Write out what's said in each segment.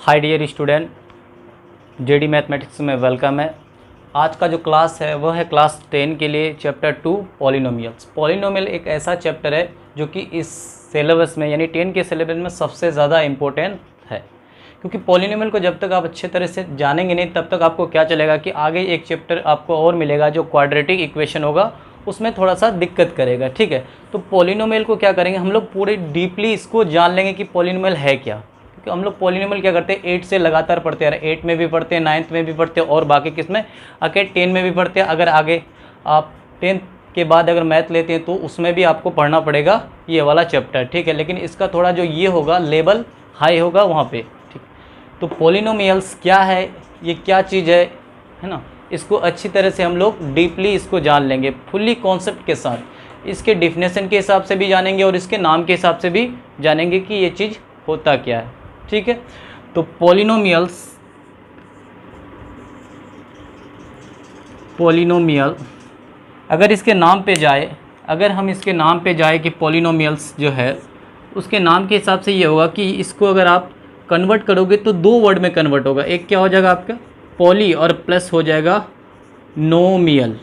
हाय dear student, JD mathematics में welcome है। आज का जो क्लास है वह है क्लास 10 के लिए चैप्टर 2 पॉलिनोमियल्स। पॉलिनोमियल एक ऐसा चैप्टर है जो कि इस सिलेबस में यानी 10 के सिलेबस में सबसे ज़्यादा इम्पोर्टेंट है, क्योंकि पॉलिनोमियल को जब तक आप अच्छे तरह से जानेंगे नहीं तब तक आपको क्या चलेगा कि आगे एक चैप्टर आपको और मिलेगा जो क्वाड्रेटिक इक्वेशन होगा, उसमें थोड़ा सा दिक्कत करेगा। ठीक है, तो पॉलिनोमियल को क्या करेंगे हम लोग, पूरे डीपली इसको जान लेंगे कि पॉलिनोमियल है क्या। क्योंकि हम लोग पॉलिनोमियल क्या करते हैं 8 से लगातार पढ़ते आ रहे हैं, 8 में भी पढ़ते हैं, 9th में भी पढ़ते हैं और बाकी किस में आगे 10 में भी पढ़ते हैं। अगर आगे आप 10th के बाद अगर मैथ लेते हैं तो उसमें भी आपको पढ़ना पड़ेगा ये वाला चैप्टर। ठीक है, लेकिन इसका थोड़ा जो ये होगा लेवल हाई होगा वहाँ पे। ठीक, तो पॉलिनोमियल्स क्या है, ये क्या चीज़ है ना, इसको अच्छी तरह से हम लोग डीपली इसको जान लेंगे फुल्ली कॉन्सेप्ट के साथ। इसके डिफिनेशन के हिसाब से भी जानेंगे और इसके नाम के हिसाब से भी जानेंगे कि ये चीज़ होता क्या है। ठीक है, तो पॉलिनोमियल अगर इसके नाम पे जाए, अगर हम इसके नाम पे जाए कि पॉलिनोमियल्स जो है उसके नाम के हिसाब से ये होगा कि इसको अगर आप कन्वर्ट करोगे तो दो वर्ड में कन्वर्ट होगा। एक क्या हो जाएगा आपका पॉली और प्लस हो जाएगा नोमियल,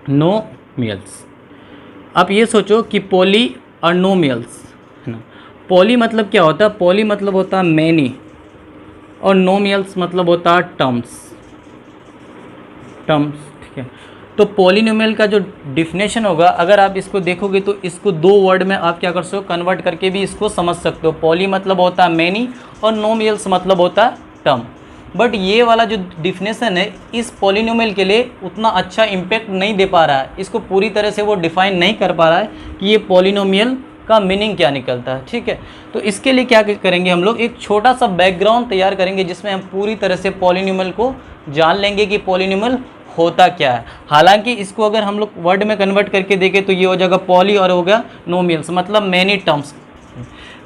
नोमियल्स। आप ये सोचो कि पॉली और नोमियल्स है ना। पॉली मतलब क्या होता है, पॉली मतलब होता है मैनी और नोमियल्स मतलब होता है टर्म्स। ठीक है, तो पॉलिनोमियल का जो डिफिनेशन होगा अगर आप इसको देखोगे तो इसको दो वर्ड में आप क्या कर सकते हो, कन्वर्ट करके भी इसको समझ सकते हो। पॉली मतलब होता है मैनी और नोमियल्स मतलब होता है टर्म। बट ये वाला जो डिफिनेशन है इस पॉलिनोमियल के लिए उतना अच्छा इम्पैक्ट नहीं दे पा रहा है, इसको पूरी तरह से वो डिफाइन नहीं कर पा रहा है कि ये पॉलिनोमियल का मीनिंग क्या निकलता है। ठीक है, तो इसके लिए क्या करेंगे हम लोग, एक छोटा सा बैकग्राउंड तैयार करेंगे जिसमें हम पूरी तरह से पॉलिनोमियल को जान लेंगे कि पॉलिनोमियल होता क्या है। हालांकि इसको अगर हम लोग वर्ड में कन्वर्ट करके देखें तो ये हो जाएगा पॉली और हो गया नोमियल्स मतलब मैनी टर्म्स।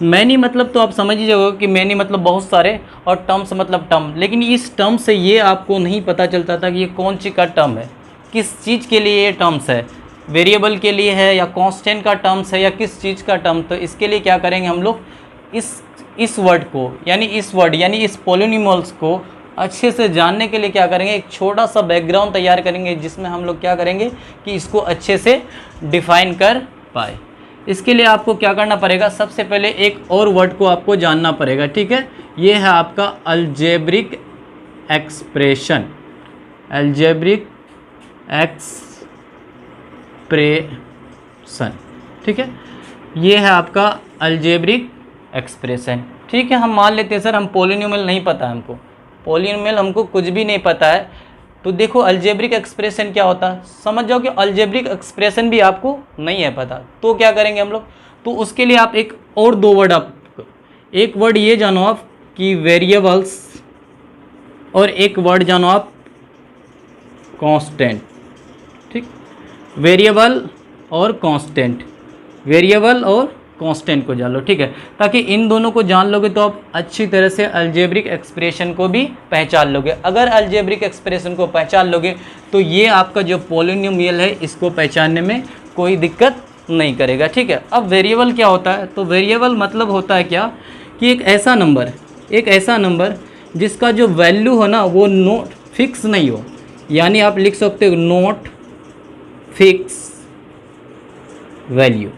मैनी मतलब तो आप समझ ही जाओगे कि मैनी मतलब बहुत सारे और टर्म्स मतलब टर्म, लेकिन इस टर्म से ये आपको नहीं पता चलता था कि ये कौन सी का टर्म है, किस चीज़ के लिए ये टर्म्स है, वेरिएबल के लिए है या कांस्टेंट का टर्म्स है या किस चीज़ का टर्म। तो इसके लिए क्या करेंगे हम लोग, इस वर्ड को यानी इस पॉलिनोमियल्स को अच्छे से जानने के लिए क्या करेंगे, एक छोटा सा बैकग्राउंड तैयार करेंगे जिसमें हम लोग क्या करेंगे कि इसको अच्छे से डिफाइन कर पाए। इसके लिए आपको क्या करना पड़ेगा, सबसे पहले एक और वर्ड को आपको जानना पड़ेगा। ठीक है, ये है आपका अलजेब्रिक एक्सप्रेशन, अलजेब्रिक एक्सप्रेशन। ठीक है, ये है आपका अलजेब्रिक एक्सप्रेशन। ठीक है, हम मान लेते हैं सर हम पॉलिनोमियल नहीं पता है, हमको पॉलिनोमियल हमको कुछ भी नहीं पता है, तो देखो अलजेब्रिक एक्सप्रेशन क्या होता है, समझ जाओ कि अलजेब्रिक एक्सप्रेशन भी आपको नहीं है पता, तो क्या करेंगे हम लोग, तो उसके लिए आप एक और दो वर्ड, आप एक वर्ड ये जानो आप कि वेरिएबल्स और एक वर्ड जानो आप कांस्टेंट। ठीक, वेरिएबल और कांस्टेंट, वेरिएबल और कांस्टेंट को जान लो। ठीक है, ताकि इन दोनों को जान लोगे तो आप अच्छी तरह से अलजेब्रिक एक्सप्रेशन को भी पहचान लोगे। अगर अलजेब्रिक एक्सप्रेशन को पहचान लोगे तो ये आपका जो पॉलिनोमियल है इसको पहचानने में कोई दिक्कत नहीं करेगा। ठीक है, अब वेरिएबल क्या होता है, तो वेरिएबल मतलब होता है क्या कि एक ऐसा नंबर जिसका जो वैल्यू हो ना वो नोट फिक्स नहीं हो, यानी आप लिख सकते हो नोट फिक्स वैल्यू,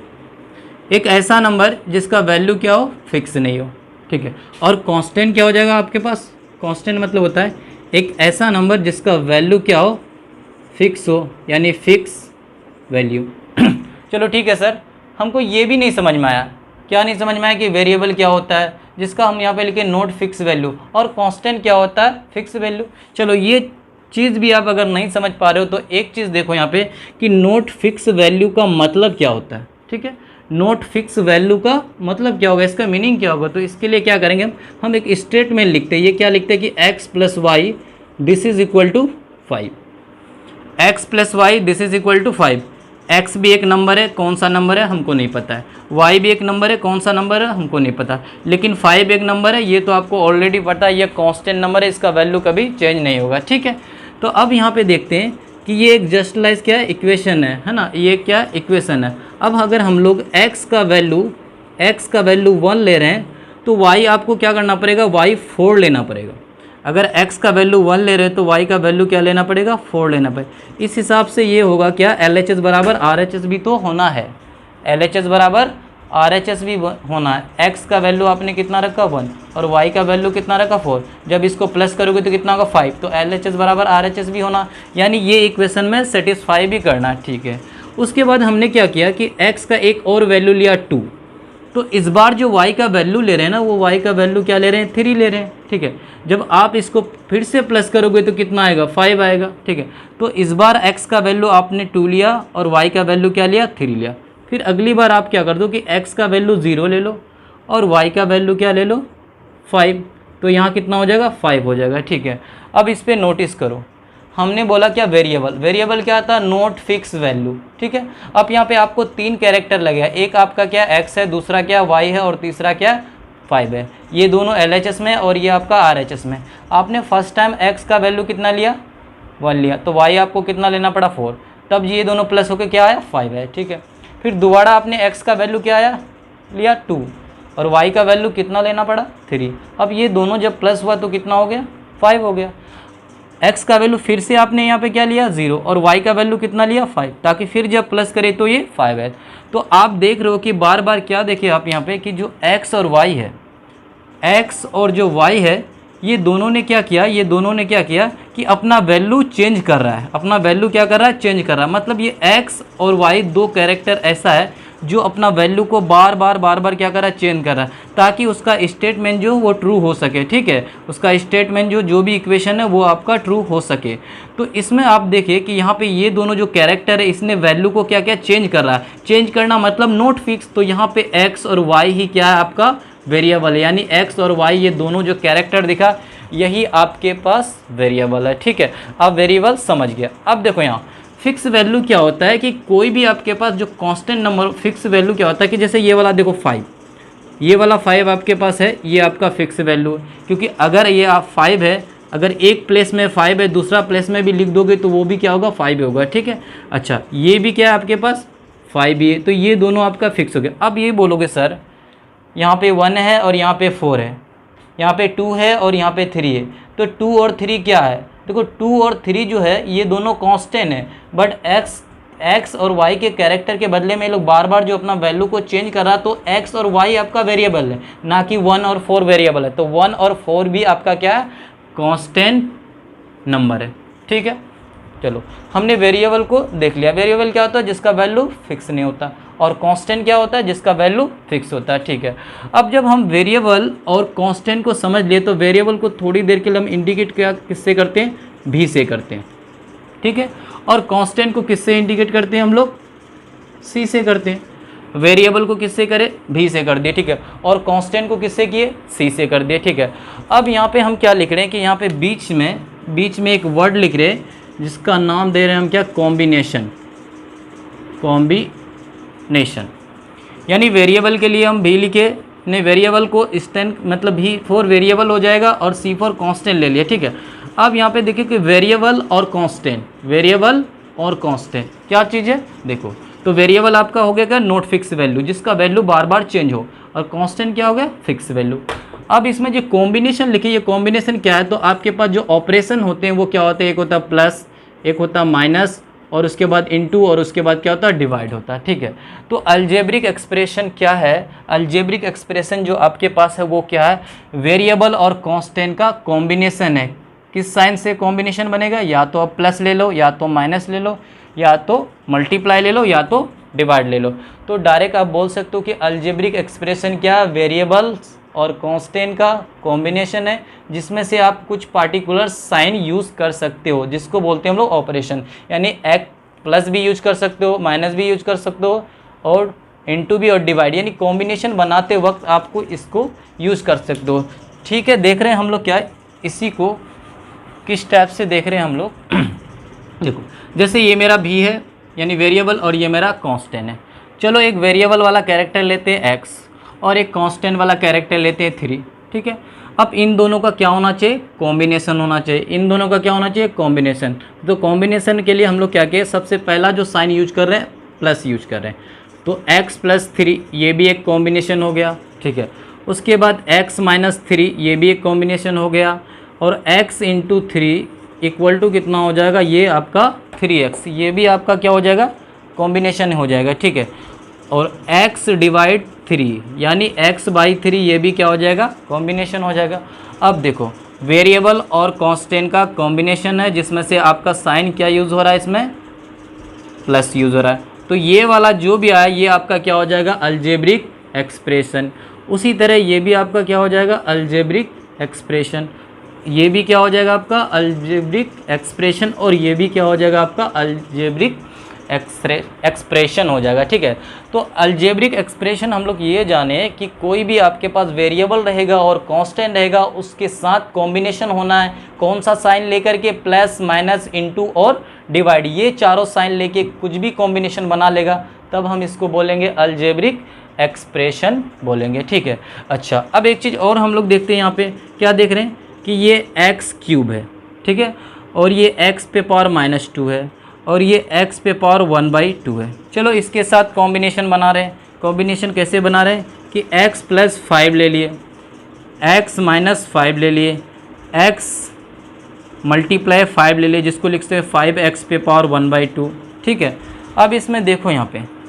एक ऐसा नंबर जिसका वैल्यू क्या हो, फिक्स नहीं हो। ठीक है, और कांस्टेंट क्या हो जाएगा आपके पास, कांस्टेंट मतलब होता है एक ऐसा नंबर जिसका वैल्यू क्या हो, फिक्स हो, यानी फिक्स वैल्यू। चलो ठीक है सर, हमको ये भी नहीं समझ में आया, क्या नहीं समझ में आया कि वेरिएबल क्या होता है जिसका हम यहाँ पे लिखे नोट फिक्स वैल्यू, और कांस्टेंट क्या होता है, फिक्स वैल्यू। चलो ये चीज़ भी आप अगर नहीं समझ पा रहे हो तो एक चीज़ देखो यहाँ पे कि नोट फिक्स वैल्यू का मतलब क्या होता है। ठीक है, नोट फिक्स वैल्यू का मतलब क्या होगा, इसका मीनिंग क्या होगा, तो इसके लिए क्या करेंगे हम एक स्टेटमेंट लिखते हैं। ये क्या लिखते हैं कि x plus Y this is equal to 5, x plus Y this is equal to 5। x भी एक नंबर है, कौन सा नंबर है हमको नहीं पता है, y भी एक नंबर है, कौन सा नंबर है हमको नहीं पता, लेकिन 5 एक नंबर है, ये तो आपको ऑलरेडी पता है, ये कांस्टेंट नंबर है, इसका वैल्यू कभी चेंज नहीं होगा। ठीक है, तो अब यहाँ पे देखते हैं कि ये एक जस्टलाइज क्या है, इक्वेशन है ना, ये क्या, इक्वेशन है। अब अगर हम लोग x का वैल्यू 1 ले रहे हैं तो y आपको क्या करना पड़ेगा, y 4 लेना पड़ेगा। अगर x का वैल्यू 1 ले रहे हैं तो y का वैल्यू क्या लेना पड़ेगा, 4 लेना पड़ेगा। इस हिसाब से ये होगा क्या, LHS बराबर RHS भी तो होना है, LHS बराबर RHS भी होना है। x का वैल्यू आपने कितना रखा 1 और y का वैल्यू कितना रखा 4, जब इसको प्लस करोगे तो कितना होगा 5, तो LHS बराबर RHS भी होना, यानी ये इक्वेशन में सेटिस्फाई भी करना है, ठीक है। उसके बाद हमने क्या किया कि x का एक और वैल्यू लिया 2, तो इस बार जो y का वैल्यू ले रहे हैं ना, वो y का वैल्यू क्या ले रहे हैं, 3 ले रहे हैं, ठीक है। जब आप इसको फिर से प्लस करोगे तो कितना आएगा, 5 आएगा, ठीक है। तो इस बार x का वैल्यू आपने 2 लिया और y का वैल्यू क्या लिया, 3 लिया। फिर अगली बार आप क्या कर दो कि x का वैल्यू 0 ले लो और y का वैल्यू क्या ले लो, 5, तो यहाँ कितना हो जाएगा, 5 हो जाएगा, ठीक है। अब इस पर नोटिस करो, हमने बोला क्या, वेरिएबल, वेरिएबल क्या था, नॉट फिक्स वैल्यू, ठीक है। अब यहाँ पे आपको 3 कैरेक्टर लगेगा, एक आपका क्या x है, दूसरा क्या y है और तीसरा क्या 5 है। ये दोनों LHS में और ये आपका RHS में। आपने फर्स्ट टाइम x का वैल्यू कितना लिया, 1 लिया, तो y आपको कितना लेना पड़ा, 4, तब ये दोनों प्लस होकर क्या आया, 5 है, ठीक है। फिर दोबारा आपने x का वैल्यू क्या आया, लिया 2 और y का वैल्यू कितना लेना पड़ा, 3। अब ये दोनों जब प्लस हुआ तो कितना हो गया, 5 हो गया। x का वैल्यू फिर से आपने यहाँ पे क्या लिया 0 और y का वैल्यू कितना लिया 5, ताकि फिर जब प्लस करे तो ये 5 है। तो आप देख रहे हो कि बार बार क्या देखिए आप यहाँ पे कि जो x और y है, x और जो y है, ये दोनों ने क्या किया, ये दोनों ने क्या किया कि अपना वैल्यू चेंज कर रहा है, अपना वैल्यू क्या कर रहा है, चेंज कर रहा है। मतलब ये x और y दो कैरेक्टर ऐसा है जो अपना वैल्यू को बार बार क्या कर रहा है, चेंज कर रहा है, ताकि उसका स्टेटमेंट जो वो ट्रू हो सके, ठीक है। उसका स्टेटमेंट जो भी इक्वेशन है वो आपका ट्रू हो सके। तो इसमें आप देखिए कि यहाँ पे ये दोनों जो कैरेक्टर है, इसने वैल्यू को क्या क्या चेंज कर रहा है, चेंज करना मतलब नॉट फिक्स। तो यहाँ पे x और y ही क्या है, आपका वेरिएबल है, यानी x और y ये दोनों जो कैरेक्टर दिखा, यही आपके पास वेरिएबल है, ठीक है। आप वेरिएबल समझ गया। अब देखो यहाँ फिक्स वैल्यू क्या होता है कि कोई भी आपके पास जो कांस्टेंट नंबर, फिक्स वैल्यू क्या होता है कि जैसे ये वाला देखो 5, ये वाला 5 आपके पास है, ये आपका फिक्स वैल्यू है। क्योंकि अगर ये आप 5 है, अगर एक प्लेस में 5 है, दूसरा प्लेस में भी लिख दोगे तो वो भी क्या होगा, 5 होगा, ठीक है। अच्छा, ये भी क्या है आपके पास 5 ही है, तो ये दोनों आपका फिक्स हो गया। अब ये बोलोगे सर यहाँ पे 1 है और यहाँ पे 4 है, यहाँ पे 2 है और यहाँ पे 3 है, तो 2 और 3 क्या है, देखो 2 और 3 जो है ये दोनों कांस्टेंट है, बट x और y के कैरेक्टर के बदले में ये लोग बार बार जो अपना वैल्यू को चेंज कर रहा, तो x और y आपका वेरिएबल है, ना कि 1 और 4 वेरिएबल है। तो 1 और 4 भी आपका क्या है, कांस्टेंट नंबर है, ठीक है। चलो हमने वेरिएबल को देख लिया। वेरिएबल क्या होता है, जिसका वैल्यू फिक्स नहीं होता, और कांस्टेंट क्या होता है, जिसका वैल्यू फिक्स होता है, ठीक है। अब जब हम वेरिएबल और कांस्टेंट को समझ लिए तो वेरिएबल को थोड़ी देर के लिए हम इंडिकेट क्या किससे करते हैं, भी से करते हैं, ठीक है। और कांस्टेंट को किससे इंडिकेट करते हैं हम लोग, सी से करते हैं। वेरिएबल को किससे करें, भी से कर दिए, ठीक है। और कांस्टेंट को किससे किए, सी से कर दिए, ठीक है। अब यहाँ पे हम क्या लिख रहे हैं कि यहाँ पे बीच में एक वर्ड लिख रहे हैं जिसका नाम दे रहे हैं हम क्या, कॉम्बिनेशन। यानी वेरिएबल के लिए हम भी लिखे ने, वेरिएबल को स्टैंड मतलब भी फॉर वेरिएबल हो जाएगा और सी फॉर कांस्टेंट ले लिया, ठीक है। अब यहाँ पे देखिए कि वेरिएबल और कांस्टेंट क्या चीज़ है, देखो तो वेरिएबल आपका हो गया क्या, नॉट फिक्स वैल्यू, जिसका वैल्यू बार बार चेंज हो, और कांस्टेंट क्या हो गया, फिक्स वैल्यू। अब इसमें जो कॉम्बिनेशन लिखी, ये कॉम्बिनेशन क्या है, तो आपके पास जो ऑपरेशन होते हैं वो क्या होते हैं, एक होता है प्लस, एक होता है माइनस, और उसके बाद इनटू, और उसके बाद क्या होता है, डिवाइड होता है, ठीक है। तो अलजेब्रिक एक्सप्रेशन क्या है, अलजेब्रिक एक्सप्रेशन जो आपके पास है वो क्या है, वेरिएबल और कांस्टेंट का कॉम्बिनेशन है। किस साइन से कॉम्बिनेशन बनेगा, या तो आप प्लस ले लो, या तो माइनस ले लो, या तो मल्टीप्लाई ले लो, या तो डिवाइड ले लो। तो डायरेक्ट आप बोल सकते हो कि अलजेब्रिक एक्सप्रेशन क्या है, वेरिएबल्स और कांस्टेंट का कॉम्बिनेशन है, जिसमें से आप कुछ पार्टिकुलर साइन यूज़ कर सकते हो, जिसको बोलते हैं हम लोग ऑपरेशन। यानी एक प्लस भी यूज कर सकते हो, माइनस भी यूज कर सकते हो, और इनटू भी, और डिवाइड, यानी कॉम्बिनेशन बनाते वक्त आपको इसको यूज़ कर सकते हो, ठीक है। देख रहे हैं हम लोग क्या है, इसी को किस टाइप से देख रहे हैं हम लोग देखो, जैसे ये मेरा भी है यानी वेरिएबल, और ये मेरा कांस्टेंट है। चलो एक वेरिएबल वाला कैरेक्टर लेते हैं x, और एक कांस्टेंट वाला कैरेक्टर लेते हैं 3, ठीक है। अब इन दोनों का क्या होना चाहिए, कॉम्बिनेशन होना चाहिए। इन दोनों का क्या होना चाहिए, कॉम्बिनेशन। तो कॉम्बिनेशन के लिए हम लोग क्या किए, सबसे पहला जो साइन यूज कर रहे हैं, प्लस यूज कर रहे हैं, तो x + 3 ये भी एक कॉम्बिनेशन हो गया, ठीक है। उसके बाद x माइनस 3 ये भी एक कॉम्बिनेशन हो गया, और x इंटू 3 इक्वल टू कितना हो जाएगा, ये आपका 3x, ये भी आपका क्या हो जाएगा, कॉम्बिनेशन हो जाएगा, ठीक है। और x डिवाइड 3 यानी x बाई 3 ये भी क्या हो जाएगा, कॉम्बिनेशन हो जाएगा। अब देखो वेरिएबल और कांस्टेंट का कॉम्बिनेशन है, जिसमें से आपका साइन क्या यूज़ हो रहा है, इसमें प्लस यूज़ हो रहा है, तो ये वाला जो भी आया ये आपका क्या हो जाएगा, अलजेब्रिक एक्सप्रेशन। उसी तरह ये भी आपका क्या हो जाएगा, अलजेब्रिक एक्सप्रेशन, ये भी क्या हो जाएगा आपका अलजेब्रिक एक्सप्रेशन, और ये भी क्या हो जाएगा आपका अलजेब्रिक एक्सप्रेशन हो जाएगा, ठीक है। तो अलजेब्रिक एक्सप्रेशन हम लोग ये जाने कि कोई भी आपके पास वेरिएबल रहेगा और कांस्टेंट रहेगा, उसके साथ कॉम्बिनेशन होना है, कौन सा साइन लेकर के, प्लस माइनस इंटू और डिवाइड, ये चारों साइन लेके कुछ भी कॉम्बिनेशन बना लेगा, तब हम इसको बोलेंगे अलजेब्रिक एक्सप्रेशन बोलेंगे, ठीक है। अच्छा, अब एक चीज़ और हम लोग देखते हैं, यहाँ पे क्या देख रहे हैं कि ये एक्स क्यूब है, ठीक है, और ये एक्स पे पावर माइनस 2 है, और ये x पे पावर 1/2 है। चलो इसके साथ कॉम्बिनेशन बना रहे हैं। कॉम्बिनेशन कैसे बना रहे हैं कि x प्लस 5 ले लिए, x माइनस 5 ले लिए, x मल्टीप्लाई 5 ले लिए, जिसको लिखते हैं 5x पे पावर 1/2, ठीक है। अब इसमें देखो यहाँ पे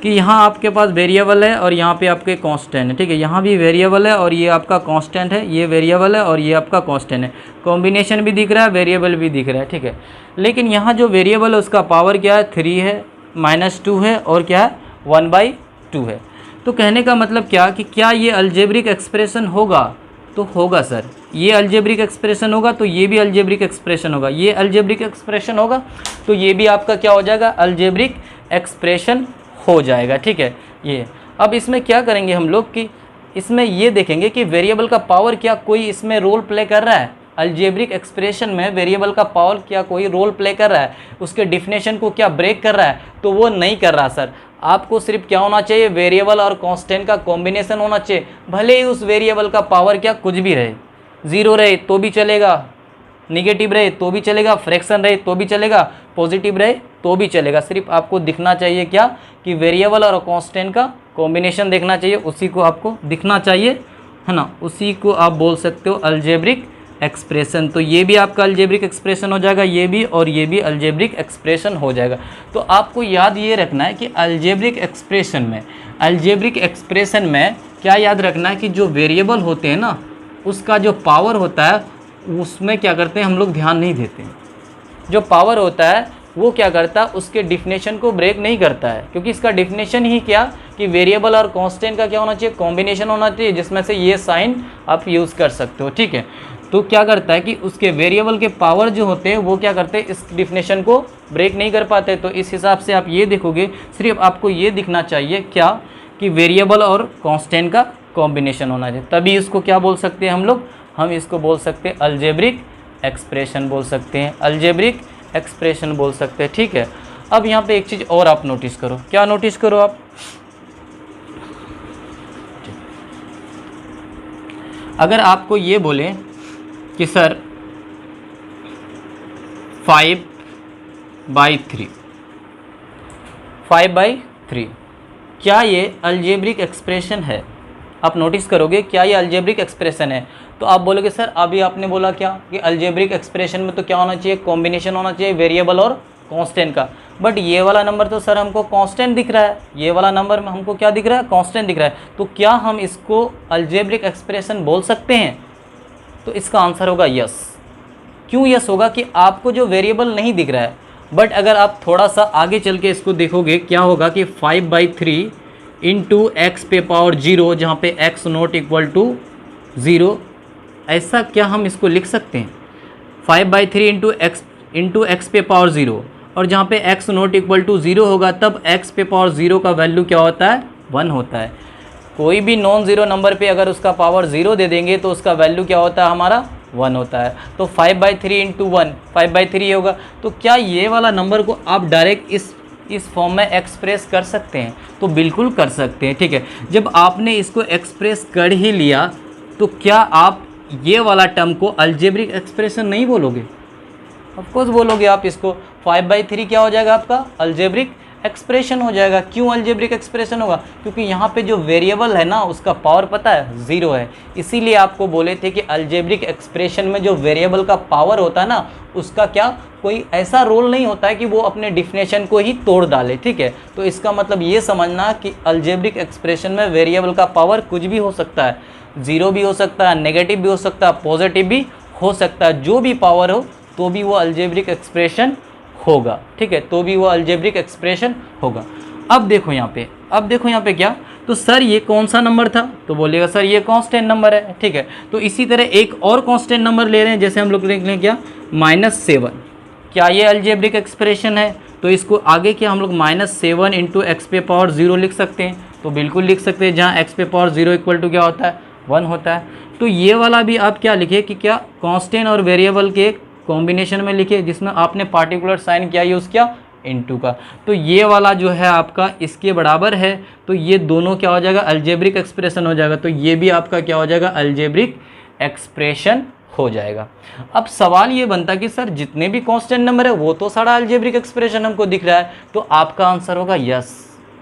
कि यहाँ आपके पास वेरिएबल है और यहाँ पे आपके कांस्टेंट है, ठीक है। यहाँ भी वेरिएबल है और ये आपका कांस्टेंट है, ये वेरिएबल है और ये आपका कांस्टेंट है, कॉम्बिनेशन भी दिख रहा है, वेरिएबल भी दिख रहा है, ठीक है। लेकिन यहाँ जो वेरिएबल है उसका पावर क्या है, 3 है, -2 है, और क्या है, 1/2 है। तो कहने का मतलब क्या ये अलजेब्रिक एक्सप्रेशन होगा, तो होगा सर, ये अलजेब्रिक एक्सप्रेशन होगा तो ये भी अलजेब्रिक एक्सप्रेशन होगा, ये अलजेब्रिक एक्सप्रेशन होगा तो ये भी आपका क्या हो जाएगा, अलजेब्रिक एक्सप्रेशन हो जाएगा, ठीक है। ये अब इसमें क्या करेंगे हम लोग कि इसमें ये देखेंगे कि वेरिएबल का पावर क्या कोई इसमें रोल प्ले कर रहा है, अलजेब्रिक एक्सप्रेशन में वेरिएबल का पावर क्या कोई रोल प्ले कर रहा है, उसके डिफिनेशन को क्या ब्रेक कर रहा है, तो वो नहीं कर रहा सर। आपको सिर्फ क्या होना चाहिए, वेरिएबल और कांस्टेंट का कॉम्बिनेशन होना चाहिए, भले ही उस वेरिएबल का पावर क्या कुछ भी रहे, 0 रहे तो भी चलेगा, निगेटिव रहे तो भी चलेगा, फ्रैक्शन रहे तो भी चलेगा, पॉजिटिव रहे तो भी चलेगा, सिर्फ आपको दिखना चाहिए क्या कि वेरिएबल और कांस्टेंट का कॉम्बिनेशन देखना चाहिए, उसी को आपको दिखना चाहिए, है ना, उसी को आप बोल सकते हो अलजेब्रिक एक्सप्रेशन। तो ये भी आपका अलजेब्रिक एक्सप्रेशन हो जाएगा, ये भी और ये भी अलजेब्रिक एक्सप्रेशन हो जाएगा। तो आपको याद ये रखना है कि अलजेब्रिक एक्सप्रेशन में क्या याद रखना है कि जो वेरिएबल होते हैं ना, उसका जो पावर होता है उसमें क्या करते हैं हम लोग ध्यान नहीं देते हैं। जो पावर होता है वो क्या करता है, उसके डिफिनेशन को ब्रेक नहीं करता है, क्योंकि इसका डिफिनेशन ही क्या कि वेरिएबल और कांस्टेंट का क्या होना चाहिए, कॉम्बिनेशन होना चाहिए, जिसमें से ये साइन आप यूज़ कर सकते हो, ठीक है। तो क्या करता है कि उसके वेरिएबल के पावर जो होते हैं वो क्या करते हैं, इस डिफिनेशन को ब्रेक नहीं कर पाते। तो इस हिसाब से आप ये देखोगे, सिर्फ आपको ये दिखना चाहिए क्या कि वेरिएबल और कांस्टेंट का कॉम्बिनेशन होना चाहिए, तभी इसको क्या बोल सकते हैं हम इसको बोल सकते हैं अलजेब्रिक एक्सप्रेशन बोल सकते हैं, अलजेब्रिक एक्सप्रेशन बोल सकते हैं, ठीक है। अब यहाँ पे एक चीज़ और आप नोटिस करो, क्या नोटिस करो आप, अगर आपको ये बोले कि सर 5/3 क्या ये अलजेब्रिक एक्सप्रेशन है, आप नोटिस करोगे क्या ये अलजेब्रिक एक्सप्रेशन है, तो आप बोलोगे सर अभी आपने बोला क्या कि अलजेब्रिक एक्सप्रेशन में तो क्या होना चाहिए, कॉम्बिनेशन होना चाहिए वेरिएबल और कांस्टेंट का, बट ये वाला नंबर तो सर हमको कांस्टेंट दिख रहा है, ये वाला नंबर में हमको क्या दिख रहा है, कांस्टेंट दिख रहा है, तो क्या हम इसको अलजेब्रिक एक्सप्रेशन बोल सकते हैं, तो इसका आंसर होगा यस। क्यों यस होगा कि आपको जो वेरिएबल नहीं दिख रहा है, बट अगर आप थोड़ा सा आगे चल के इसको देखोगे क्या होगा कि 5/3 इंटू एक्स पे पावर 0, जहाँ पे x नॉट इक्वल टू 0, ऐसा क्या हम इसको लिख सकते हैं, 5/3 इंटू एक्स पे पावर 0, और जहाँ पे x नॉट इक्वल टू 0 होगा तब x पे पावर 0 का वैल्यू क्या होता है, 1 होता है। कोई भी नॉन ज़ीरो नंबर पे अगर उसका पावर 0 दे देंगे तो उसका वैल्यू क्या होता है, हमारा 1 होता है। तो 5/3 इंटू 1 5/3 होगा। तो क्या ये वाला नंबर को आप डायरेक्ट इस फॉर्म में एक्सप्रेस कर सकते हैं, तो बिल्कुल कर सकते हैं, ठीक है। जब आपने इसको एक्सप्रेस कर ही लिया तो क्या आप ये वाला टर्म को अलजेब्रिक एक्सप्रेशन नहीं बोलोगे, ऑफ कोर्स बोलोगे आप इसको। 5/3 क्या हो जाएगा आपका अलजेब्रिक एक्सप्रेशन हो जाएगा। क्यों अलजेब्रिक एक्सप्रेशन होगा? क्योंकि यहाँ पे जो वेरिएबल है ना उसका पावर पता है 0 है। इसीलिए आपको बोले थे कि अलजेब्रिक एक्सप्रेशन में जो वेरिएबल का पावर होता है ना उसका क्या कोई ऐसा रोल नहीं होता है कि वो अपने डिफिनेशन को ही तोड़ डाले, ठीक है। तो इसका मतलब ये समझना कि अलजेब्रिक एक्सप्रेशन में वेरिएबल का पावर कुछ भी हो सकता है, 0 भी हो सकता है, नेगेटिव भी हो सकता है, पॉजिटिव भी हो सकता है। जो भी पावर हो तो भी वो अलजेब्रिक एक्सप्रेशन होगा, ठीक है, तो भी वो अलजेब्रिक एक्सप्रेशन होगा। अब देखो यहाँ पे क्या, तो सर ये कौन सा नंबर था? तो बोलिएगा सर ये कांस्टेंट नंबर है, ठीक है। तो इसी तरह एक और कांस्टेंट नंबर ले रहे हैं, जैसे हम लोग लिख लें क्या, -7। क्या ये अलजेब्रिक एक्सप्रेशन है? तो इसको आगे क्या हम लोग -7 × x⁻0 लिख सकते हैं? तो बिल्कुल लिख सकते हैं, जहाँ x⁻0 = क्या होता है, 1 होता है। तो ये वाला भी आप क्या लिखे कि क्या कांस्टेंट और वेरिएबल के कॉम्बिनेशन में लिखे, जिसमें आपने पार्टिकुलर साइन किया यूज़ किया इनटू का। तो ये वाला जो है आपका इसके बराबर है, तो ये दोनों क्या हो जाएगा, अलजेब्रिक एक्सप्रेशन हो जाएगा। तो ये भी आपका क्या हो जाएगा, अलजेब्रिक एक्सप्रेशन हो जाएगा। अब सवाल ये बनता कि सर जितने भी कांस्टेंट नंबर है वो तो सारा अलजेब्रिक एक्सप्रेशन हमको दिख रहा है, तो आपका आंसर होगा यस,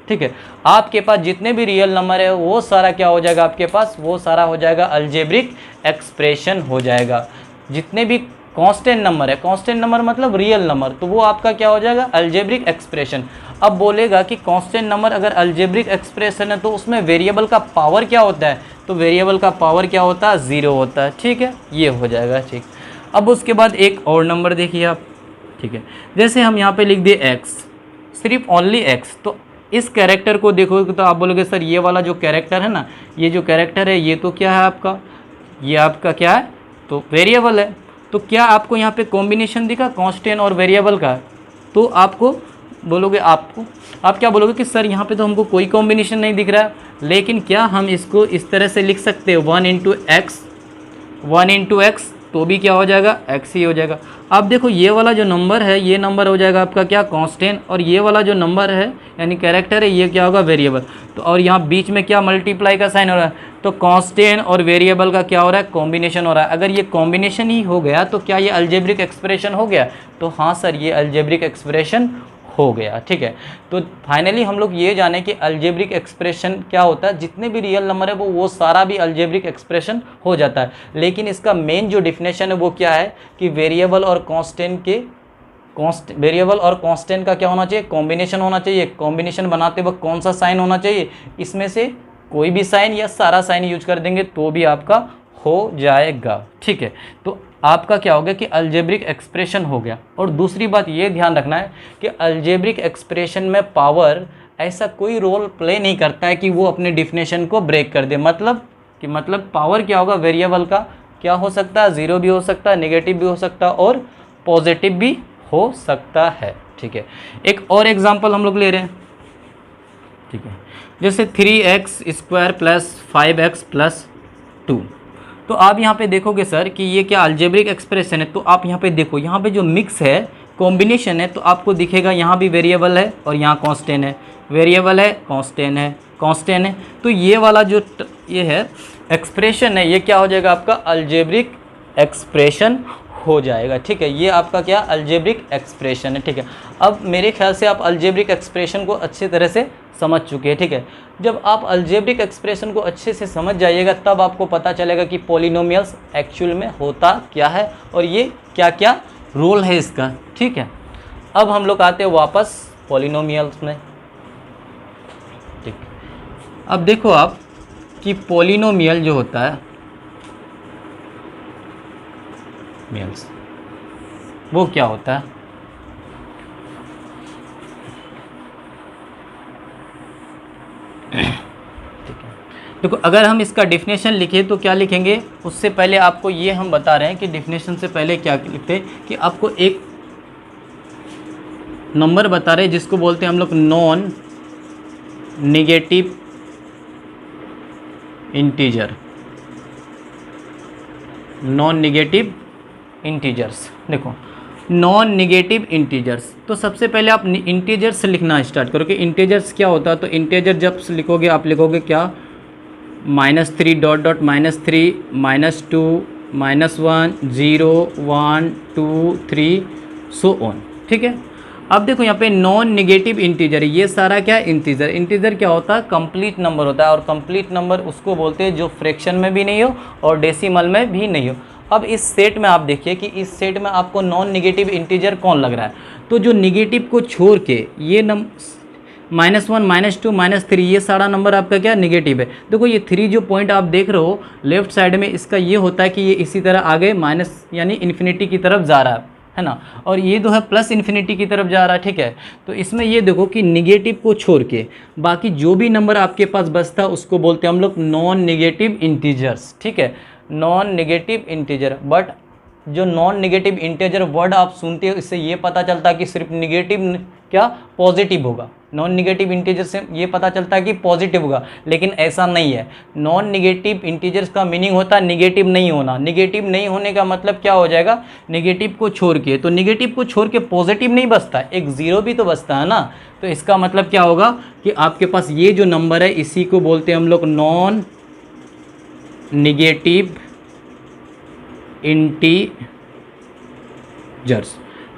ठीक है। आपके पास जितने भी रियल नंबर है वो सारा क्या हो जाएगा, आपके पास वो सारा हो जाएगा अलजेब्रिक एक्सप्रेशन हो जाएगा। जितने भी कांस्टेंट नंबर है, कांस्टेंट नंबर मतलब रियल नंबर, तो वो आपका क्या हो जाएगा, अलजेब्रिक एक्सप्रेशन। अब बोलेगा कि कांस्टेंट नंबर अगर अलजेब्रिक एक्सप्रेशन है तो उसमें वेरिएबल का पावर क्या होता है? तो वेरिएबल का पावर क्या होता है, 0 होता है, ठीक है, ये हो जाएगा, ठीक। अब उसके बाद एक और नंबर देखिए आप, ठीक है, जैसे हम यहाँ पे लिख दिए x, सिर्फ ओनली x। तो इस कैरेक्टर को देखोगे तो आप बोलोगे सर ये वाला जो कैरेक्टर है ना, ये जो कैरेक्टर है ये तो क्या है आपका, ये आपका क्या है, तो वेरिएबल है। तो क्या आपको यहाँ पे कॉम्बिनेशन दिखा कांस्टेंट और वेरिएबल का? तो आपको बोलोगे, आप क्या बोलोगे कि सर यहाँ पे तो हमको कोई कॉम्बिनेशन नहीं दिख रहा है, लेकिन क्या हम इसको इस तरह से लिख सकते हैं 1 × x, तो भी क्या हो जाएगा, x ही हो जाएगा। अब देखो ये वाला जो नंबर है ये नंबर हो जाएगा आपका क्या, कांस्टेंट, और ये वाला जो नंबर है यानी कैरेक्टर है ये क्या होगा, वेरिएबल। तो और यहाँ बीच में क्या मल्टीप्लाई का साइन हो रहा है, तो कांस्टेंट और वेरिएबल का क्या हो रहा है, कॉम्बिनेशन हो रहा है। अगर ये कॉम्बिनेशन ही हो गया तो क्या ये अलजेब्रिक एक्सप्रेशन हो गया? तो हाँ सर ये अलजेब्रिक एक्सप्रेशन हो गया, ठीक है। तो फाइनली हम लोग ये जाने कि अलजेब्रिक एक्सप्रेशन क्या होता है, जितने भी रियल नंबर है वो सारा भी अलजेब्रिक एक्सप्रेशन हो जाता है। लेकिन इसका मेन जो डिफिनेशन है वो क्या है कि वेरिएबल और कांस्टेंट का क्या होना चाहिए, कॉम्बिनेशन होना चाहिए। कॉम्बिनेशन बनाते वक्त कौन सा साइन होना चाहिए, इसमें से कोई भी साइन या सारा साइन यूज कर देंगे तो भी आपका हो जाएगा, ठीक है। तो आपका क्या हो गया कि अलजेब्रिक एक्सप्रेशन हो गया। और दूसरी बात ये ध्यान रखना है कि अलजेब्रिक एक्सप्रेशन में पावर ऐसा कोई रोल प्ले नहीं करता है कि वो अपने डिफिनेशन को ब्रेक कर दे। मतलब पावर क्या होगा, वेरिएबल का क्या हो सकता है, 0 भी हो सकता है, नेगेटिव भी हो सकता है और पॉजिटिव भी हो सकता है, ठीक है। एक और एग्जाम्पल हम लोग ले रहे हैं, ठीक है, जैसे 3x² + 5x + 2। तो आप यहाँ पे देखोगे सर कि ये क्या अलजेब्रिक एक्सप्रेशन है। तो आप यहाँ पे देखो, यहाँ पे जो मिक्स है, कॉम्बिनेशन है, तो आपको दिखेगा यहाँ भी वेरिएबल है और यहाँ कांस्टेंट है, वेरिएबल है, कांस्टेंट है, कांस्टेंट है। तो ये वाला जो ये है एक्सप्रेशन है ये क्या हो जाएगा, आपका अलजेब्रिक एक्सप्रेशन हो जाएगा, ठीक है। ये आपका क्या अलजेब्रिक एक्सप्रेशन है, ठीक है। अब मेरे ख्याल से आप अलजेब्रिक एक्सप्रेशन को अच्छी तरह से समझ चुके हैं, ठीक है। जब आप अलजेब्रिक एक्सप्रेशन को अच्छे से समझ जाइएगा तब आपको पता चलेगा कि पॉलिनोमियल्स एक्चुअल में होता क्या है और ये क्या क्या रोल है इसका, ठीक है। अब हम लोग आते हैं वापस पॉलिनोमियल्स में, ठीक। अब देखो आप कि पॉलिनोमियल जो होता है मियल्स वो क्या होता है, ठीक है। देखो अगर हम इसका डिफिनेशन लिखें तो क्या लिखेंगे, उससे पहले आपको ये हम बता रहे हैं कि डिफिनेशन से पहले क्या लिखते हैं कि आपको एक नंबर बता रहे हैं जिसको बोलते हैं हम लोग non negative integer, non negative integers. देखो नॉन नेगेटिव इंटीजर्स, तो सबसे पहले आप इंटीजर्स लिखना स्टार्ट करो कि इंटीजर्स क्या होता है। तो इंटीजर जब लिखोगे आप लिखोगे क्या, -3 ... -3 -2 -1 0 1 2 3 सो ऑन, ठीक है। अब देखो यहाँ पे नॉन निगेटिव इंटीजर, ये सारा क्या है, इंटीजर। इंटीजर क्या होता है, कंप्लीट नंबर होता है, और कंप्लीट नंबर उसको बोलते हैं जो फ्रैक्शन में भी नहीं हो और डेसिमल में भी नहीं हो। अब इस सेट में आप देखिए कि इस सेट में आपको नॉन निगेटिव इंटीजर कौन लग रहा है, तो जो निगेटिव को छोड़ के ये -1, -2, -3 ये सारा नंबर आपका क्या निगेटिव है। देखो ये 3 जो पॉइंट आप देख रहे हो लेफ्ट साइड में, इसका ये होता है कि ये इसी तरह आगे माइनस यानी इन्फिनिटी की तरफ जा रहा है ना, और ये जो है प्लस इन्फिनिटी की तरफ जा रहा है, ठीक है। तो इसमें ये देखो कि निगेटिव को छोड़ के बाकी जो भी नंबर आपके पास बचता है उसको बोलते हैं हम लोग नॉन निगेटिव इंटीजर्स, ठीक है, नॉन निगेटिव इंटीजर। बट जो नॉन निगेटिव इंटीजर वर्ड आप सुनते हो इससे ये पता चलता है कि सिर्फ निगेटिव क्या पॉजिटिव होगा, नॉन निगेटिव इंटीजर से ये पता चलता है कि पॉजिटिव होगा, लेकिन ऐसा नहीं है। नॉन निगेटिव इंटीजर्स का मीनिंग होता है निगेटिव नहीं होना। निगेटिव नहीं होने का मतलब क्या हो जाएगा, निगेटिव को छोड़ के, तो निगेटिव को छोड़ के पॉजिटिव नहीं बचता, एक ज़ीरो भी तो बचता है ना। तो इसका मतलब क्या होगा कि आपके पास ये जो नंबर है इसी को बोलते हैं हम लोग नॉन निगेटिव इंटीजर्स।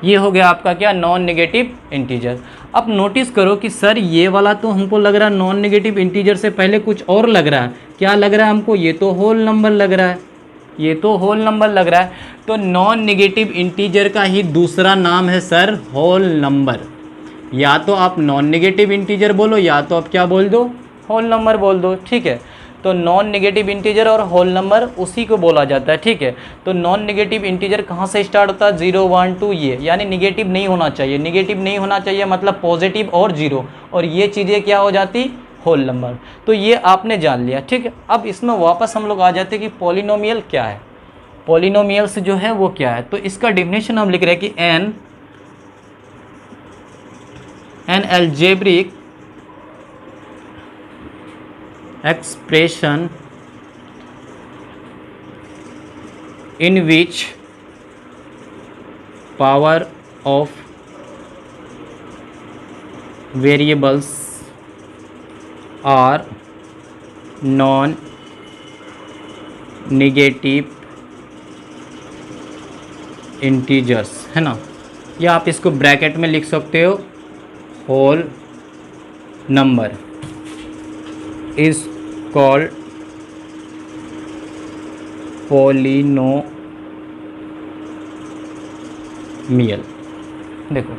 ये हो गया आपका क्या, नॉन निगेटिव इंटीजर। अब नोटिस करो कि सर ये वाला तो हमको लग रहा है नॉन निगेटिव इंटीजर से पहले कुछ और लग रहा है। क्या लग रहा है हमको, ये तो होल नंबर लग रहा है, ये तो होल नंबर लग रहा है। तो नॉन निगेटिव इंटीजर का ही दूसरा नाम है सर होल नंबर। या तो आप नॉन निगेटिव इंटीजर बोलो या तो आप क्या बोल दो, होल नंबर बोल दो, ठीक है। तो नॉन निगेटिव इंटीजर और होल नंबर उसी को बोला जाता है, ठीक है। तो नॉन निगेटिव इंटीजर कहाँ से स्टार्ट होता है, 0, 1, 2 ये, यानी निगेटिव नहीं होना चाहिए। निगेटिव नहीं होना चाहिए मतलब पॉजिटिव और जीरो, और ये चीज़ें क्या हो जाती, होल नंबर। तो ये आपने जान लिया, ठीक है। अब इसमें वापस हम लोग आ जाते हैं कि पॉलिनोमियल क्या है। पॉलिनोमियल्स जो है वो क्या है, तो इसका डेफिनेशन हम लिख रहे हैं कि an algebraic expression in which power of variables are non-negative integers, है ना। या आप इसको ब्रैकेट में लिख सकते हो, whole number is called polynomial। देखो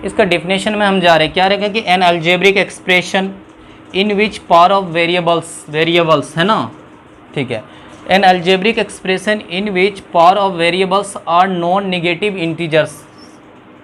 इसका डेफिनेशन में हम जा रहे हैं, क्या रहेगा कि an algebraic expression in which power of variables है ना, ठीक है। An algebraic expression in which power of variables are non negative integers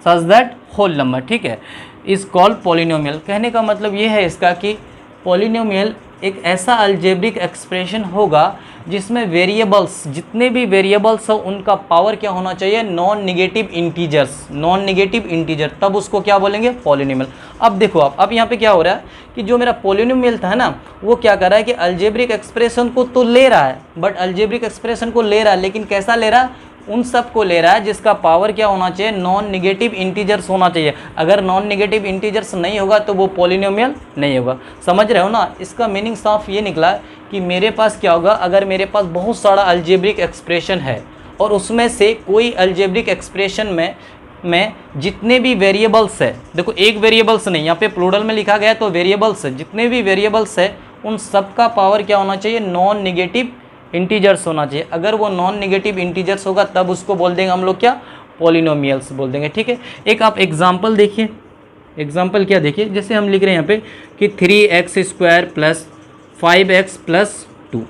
such that whole number, ठीक है, इज कॉल्ड पॉलिनोमियल। कहने का मतलब ये है इसका कि पॉलिनोमियल एक ऐसा अलजेब्रिक एक्सप्रेशन होगा जिसमें वेरिएबल्स, जितने भी वेरिएबल्स हो उनका पावर क्या होना चाहिए, non negative integers, non negative integer, तब उसको क्या बोलेंगे, पॉलिनोमियल। अब देखो अब यहाँ पे क्या हो रहा है कि जो मेरा पॉलिनोमियल था ना वो क्या कर रहा है कि अलजेब्रिक एक्सप्रेशन को तो ले रहा है, बट अलजेब्रिक एक्सप्रेशन को ले रहा है लेकिन कैसा ले रहा है, उन सब को ले रहा है जिसका पावर क्या होना चाहिए, नॉन निगेटिव इंटीजर्स होना चाहिए। अगर नॉन निगेटिव इंटीजर्स नहीं होगा तो वो पॉलिनोमियल नहीं होगा। समझ रहे हो ना, इसका मीनिंग साफ ये निकला कि मेरे पास क्या होगा, अगर मेरे पास बहुत सारा अलजेब्रिक एक्सप्रेशन है और उसमें से कोई अलजेब्रिक एक्सप्रेशन में जितने भी वेरिएबल्स है, देखो एक वेरिएबल्स नहीं, यहाँ पे प्लूरल में लिखा गया है, तो वेरिएबल्स है, जितने भी वेरिएबल्स है उन सब का पावर क्या होना चाहिए, नॉन निगेटिव इंटीजर्स होना चाहिए। अगर वो नॉन निगेटिव इंटीजर्स होगा तब उसको बोल देंगे हम लोग क्या, पॉलिनोमियल्स बोल देंगे, ठीक है। एक आप एग्जांपल देखिए, एग्जांपल क्या देखिए, जैसे हम लिख रहे हैं यहाँ पे कि 3x² + 5x + 2,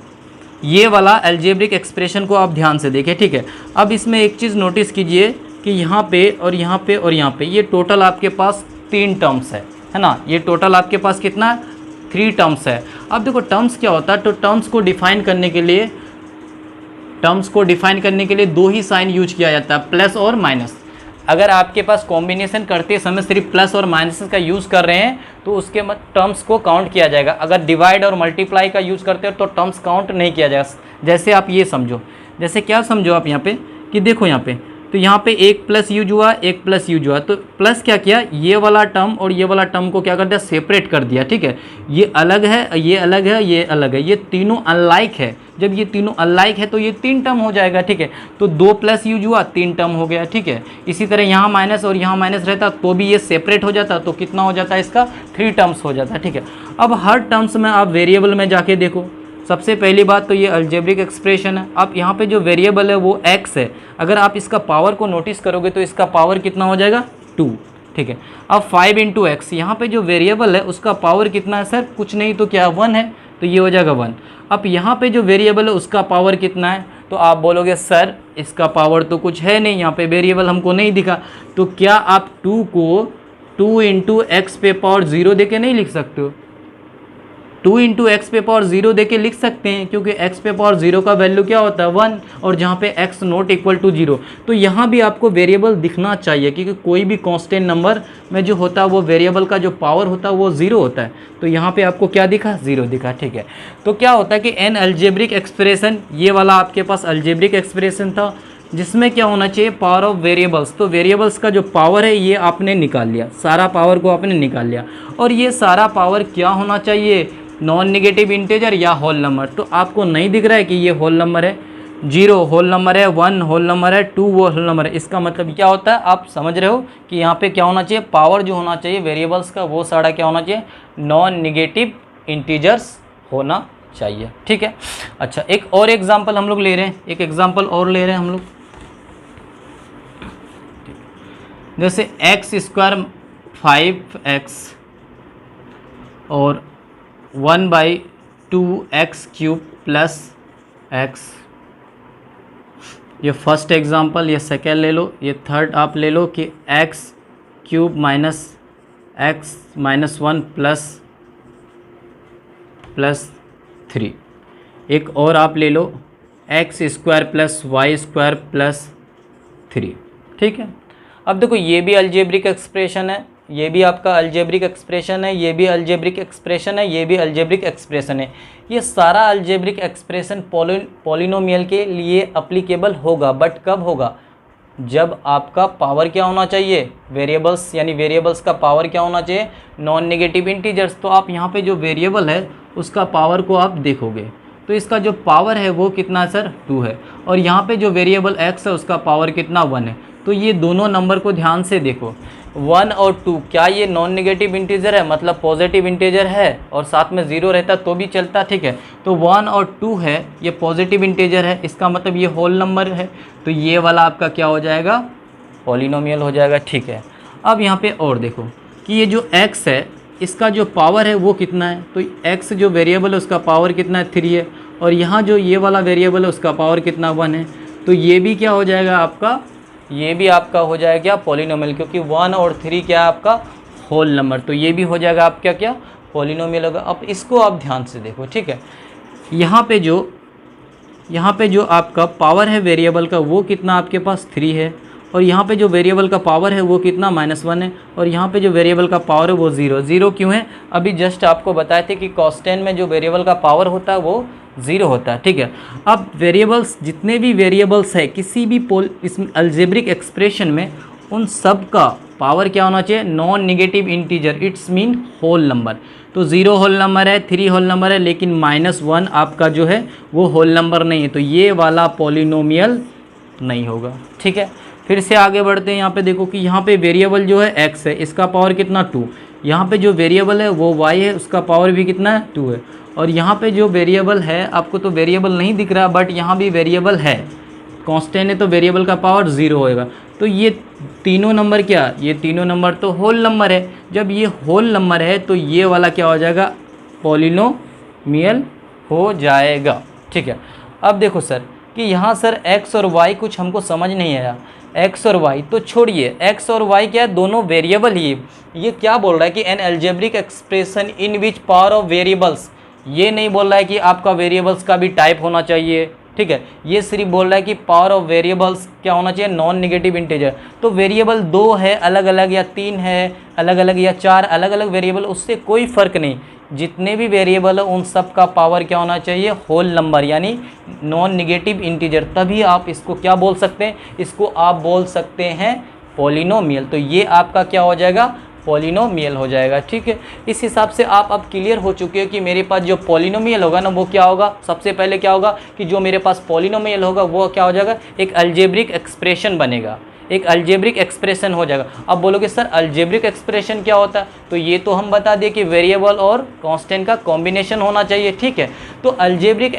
ये वाला अलजेब्रिक एक्सप्रेशन को आप ध्यान से देखें, ठीक है। अब इसमें एक चीज़ नोटिस कीजिए कि यहाँ पे और यहाँ पे और यहाँ पे ये टोटल आपके पास 3 टर्म्स है ना, ये टोटल आपके पास कितना, 3 टर्म्स है। अब देखो टर्म्स क्या होता है, तो टर्म्स को डिफाइन करने के लिए 2 ही साइन यूज किया जाता है, प्लस और माइनस। अगर आपके पास कॉम्बिनेशन करते समय सिर्फ प्लस और माइनस का यूज़ कर रहे हैं तो उसके टर्म्स को काउंट किया जाएगा। अगर डिवाइड और मल्टीप्लाई का यूज़ करते हो तो टर्म्स काउंट नहीं किया जाएगा। जैसे आप ये समझो, जैसे क्या समझो आप यहाँ पे कि देखो यहाँ पे तो यहाँ पे एक प्लस यूज हुआ, एक प्लस यूज हुआ, तो प्लस क्या किया, ये वाला टर्म और ये वाला टर्म को क्या कर दिया, सेपरेट कर दिया, ठीक है। ये अलग है, ये अलग है, ये अलग है, ये तीनों अनलाइक है। जब ये तीनों अनलाइक है तो ये 3 टर्म हो जाएगा, ठीक है। तो 2 प्लस यूज हुआ, 3 टर्म हो गया, ठीक है। इसी तरह यहाँ माइनस और यहाँ माइनस रहता तो भी ये सेपरेट हो जाता, तो कितना हो जाता है इसका, 3 टर्म्स हो जाता, ठीक है। अब हर टर्म्स में आप वेरिएबल में जाके देखो। सबसे पहली बात तो ये अलजेब्रिक एक्सप्रेशन है। अब यहाँ पे जो वेरिएबल है वो x है। अगर आप इसका पावर को नोटिस करोगे तो इसका पावर कितना हो जाएगा, 2, ठीक है। अब 5 इंटू एक्स, यहाँ पर जो वेरिएबल है उसका पावर कितना है सर, कुछ नहीं तो क्या 1 है, तो ये हो जाएगा 1। अब यहाँ पे जो वेरिएबल है उसका पावर कितना है, तो आप बोलोगे सर इसका पावर तो कुछ है नहीं, यहाँ पे वेरिएबल हमको नहीं दिखा। तो क्या आप 2 को 2 इंटू एक्स पे पावर 0 दे के नहीं लिख सकते हो, 2 इंटू एक्स पे पावर 0 दे के लिख सकते हैं, क्योंकि एक्स पे पावर 0 का वैल्यू क्या होता है 1, और जहाँ पे x नॉट इक्वल टू 0, तो यहाँ भी आपको वेरिएबल दिखना चाहिए, क्योंकि कोई भी कांस्टेंट नंबर में जो होता है वो वेरिएबल का जो पावर होता है वो 0 होता है। तो यहाँ पे आपको क्या दिखा, 0 दिखा, ठीक है। तो क्या होता है कि एन अलजेब्रिक एक्सप्रेशन, ये वाला आपके पास अलजेब्रिक एक्सप्रेशन था जिसमें क्या होना चाहिए, पावर ऑफ वेरिएबल्स। तो वेरिएबल्स का जो पावर है ये आपने निकाल लिया, सारा पावर को आपने निकाल लिया, और ये सारा पावर क्या होना चाहिए, नॉन नेगेटिव इंटीजर या होल नंबर। तो आपको नहीं दिख रहा है कि ये होल नंबर है, 0 होल नंबर है, 1 होल नंबर है, 2 वो होल नंबर है। इसका मतलब क्या होता है, आप समझ रहे हो कि यहाँ पे क्या होना चाहिए, पावर जो होना चाहिए वेरिएबल्स का वो सारा क्या होना चाहिए, नॉन नेगेटिव इंटीजर्स होना चाहिए, ठीक है। अच्छा, एक और एग्जाम्पल हम लोग ले रहे हैं, एक एग्जाम्पल और ले रहे हैं हम लोग, जैसे एक्स स्क्वायर 5x और 1/2x³ प्लस x। ये फर्स्ट एग्जांपल, ये सेकेंड ले लो, ये थर्ड आप ले लो कि x³ minus x minus 1 plus 3। एक और आप ले लो x square plus y square plus 3, ठीक है। अब देखो ये भी अलजेब्रिक एक्सप्रेशन है, ये भी आपका अलजेब्रिक एक्सप्रेशन है, ये भी अलजेब्रिक एक्सप्रेशन है, ये भी अलजेब्रिक एक्सप्रेशन है। ये सारा अलजेब्रिक एक्सप्रेशन पॉलिनोमियल के लिए अप्लीकेबल होगा, बट कब होगा, जब आपका पावर क्या होना चाहिए, वेरिएबल्स, यानी वेरिएबल्स का पावर क्या होना चाहिए, नॉन नेगेटिव इंटीजर्स। तो आप यहाँ पे जो वेरिएबल है उसका पावर को आप देखोगे तो इसका जो पावर है वो कितना सर, 2 है, और यहाँ पे जो वेरिएबल x है उसका पावर कितना, 1 है। तो ये दोनों नंबर को ध्यान से देखो, 1 और 2, क्या ये नॉन नेगेटिव इंटीजर है, मतलब पॉजिटिव इंटीजर है, और साथ में 0 रहता तो भी चलता, ठीक है। तो 1 और 2 है, ये पॉजिटिव इंटीजर है, इसका मतलब ये होल नंबर है, तो ये वाला आपका क्या हो जाएगा, पॉलिनोमियल हो जाएगा, ठीक है। अब यहाँ पे और देखो कि ये जो x है इसका जो पावर है वो कितना है, तो x जो वेरिएबल है उसका पावर कितना है, 3 है, और यहाँ जो ये वाला वेरिएबल है उसका पावर कितना, 1 है। तो ये भी क्या हो जाएगा आपका, ये भी आपका हो जाएगा क्या, पॉलिनोमियल, क्योंकि 1 और 3 क्या है आपका होल नंबर, तो ये भी हो जाएगा आपका क्या, पॉलिनोमियल होगा। अब इसको आप ध्यान से देखो, ठीक है। यहाँ पे जो आपका पावर है वेरिएबल का वो कितना आपके पास 3 है, और यहाँ पे जो वेरिएबल का पावर है वो कितना, -1 है, और यहाँ पे जो वेरिएबल का पावर है वो 0 क्यों है, अभी जस्ट आपको बताए थे कि कांस्टेंट में जो वेरिएबल का पावर होता है वो 0 होता है, ठीक है। अब वेरिएबल्स, जितने भी वेरिएबल्स है किसी भी इस अलजेब्रिक एक्सप्रेशन में, उन सब का पावर क्या होना चाहिए, non negative integer, it's mean whole number. तो 0 होल नंबर है, 3 होल नंबर है, लेकिन -1 आपका जो है वो होल नंबर नहीं है, तो ये वाला पॉलिनोमियल नहीं होगा, ठीक है। फिर से आगे बढ़ते हैं, यहाँ पे देखो कि यहाँ पे वेरिएबल जो है x है, इसका पावर कितना, 2। यहाँ पे जो वेरिएबल है वो y है, उसका पावर भी कितना है, 2 है। और यहाँ पे जो वेरिएबल है, आपको तो वेरिएबल नहीं दिख रहा, बट यहाँ भी वेरिएबल है, कांस्टेंट है, तो वेरिएबल का पावर 0 होएगा। तो ये तीनों नंबर क्या, ये तीनों नंबर तो होल नंबर है। जब ये होल नंबर है तो ये वाला क्या हो जाएगा, पॉलिनोमियल हो जाएगा, ठीक है। अब देखो सर कि यहाँ सर x और y कुछ हमको समझ नहीं आया, x और y तो छोड़िए, x और y क्या है, दोनों वेरिएबल ही। ये क्या बोल रहा है कि an algebraic expression in which power of variables, ये नहीं बोल रहा है कि आपका वेरिएबल्स का भी टाइप होना चाहिए, ठीक है। ये सिर्फ बोल रहा है कि पावर ऑफ वेरिएबल्स क्या होना चाहिए, नॉन नेगेटिव इंटीजर। तो वेरिएबल 2 है अलग अलग, या 3 है अलग अलग, या 4 अलग अलग वेरिएबल, उससे कोई फ़र्क नहीं। जितने भी वेरिएबल है उन सब का पावर क्या होना चाहिए, होल नंबर यानी नॉन निगेटिव इंटीजर, तभी आप इसको क्या बोल सकते हैं, इसको आप बोल सकते हैं पॉलिनोमियल। तो ये आपका क्या हो जाएगा, पॉलिनोमियल हो जाएगा। ठीक है, इस हिसाब से आप अब क्लियर हो चुके हो कि मेरे पास जो पॉलिनोमियल होगा ना वो क्या होगा, सबसे पहले क्या होगा कि जो मेरे पास पॉलिनोमियल होगा वो क्या हो जाएगा, एक अलजेब्रिक एक्सप्रेशन बनेगा, एक अलजेब्रिक एक्सप्रेशन हो जाएगा। अब बोलोगे सर अलजेब्रिक एक्सप्रेशन क्या होता है, तो ये तो हम बता दिए कि वेरिएबल और कांस्टेंट का कॉम्बिनेशन होना चाहिए। ठीक है, तो अलजेब्रिक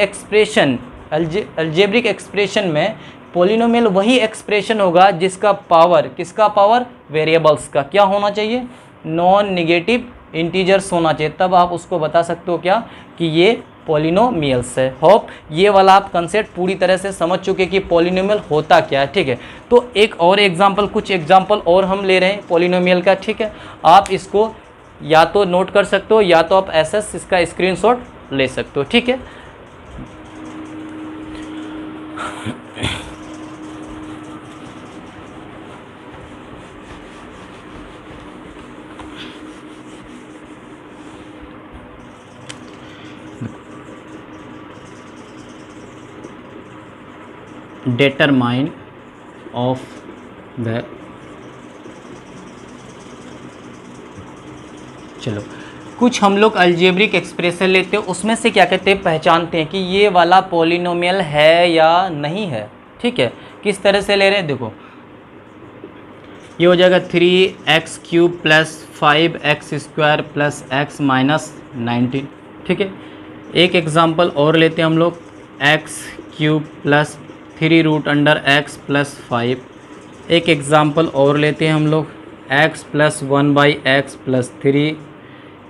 एक्सप्रेशन में पॉलिनोमियल वही एक्सप्रेशन होगा जिसका पावर, किसका पावर, वेरिएबल्स का क्या होना चाहिए, नॉन निगेटिव इंटीजर्स होना चाहिए, तब आप उसको बता सकते हो क्या कि ये पॉलिनोमियल्स है। होप ये वाला आप कंसेप्ट पूरी तरह से समझ चुके कि पॉलिनोमियल होता क्या है। ठीक है, तो एक और एग्जांपल, कुछ एग्जांपल और हम ले रहे हैं पॉलिनोमियल का। ठीक है, आप इसको या तो नोट कर सकते हो या तो आप ऐसे इसका स्क्रीनशॉट ले सकते हो। ठीक है, determine of the, चलो कुछ हम लोग अलजेब्रिक एक्सप्रेशन लेते हैं, उसमें से क्या कहते हैं, पहचानते हैं कि ये वाला पॉलिनोमियल है या नहीं है। ठीक है, किस तरह से ले रहे हैं, देखो ये हो जाएगा 3x³ + 5x² + x - 19। ठीक है, एक एग्जांपल और लेते हैं हम लोग, x³ + 3√x + 5। एक एग्जांपल और लेते हैं हम लोग, x + 1/x + 3।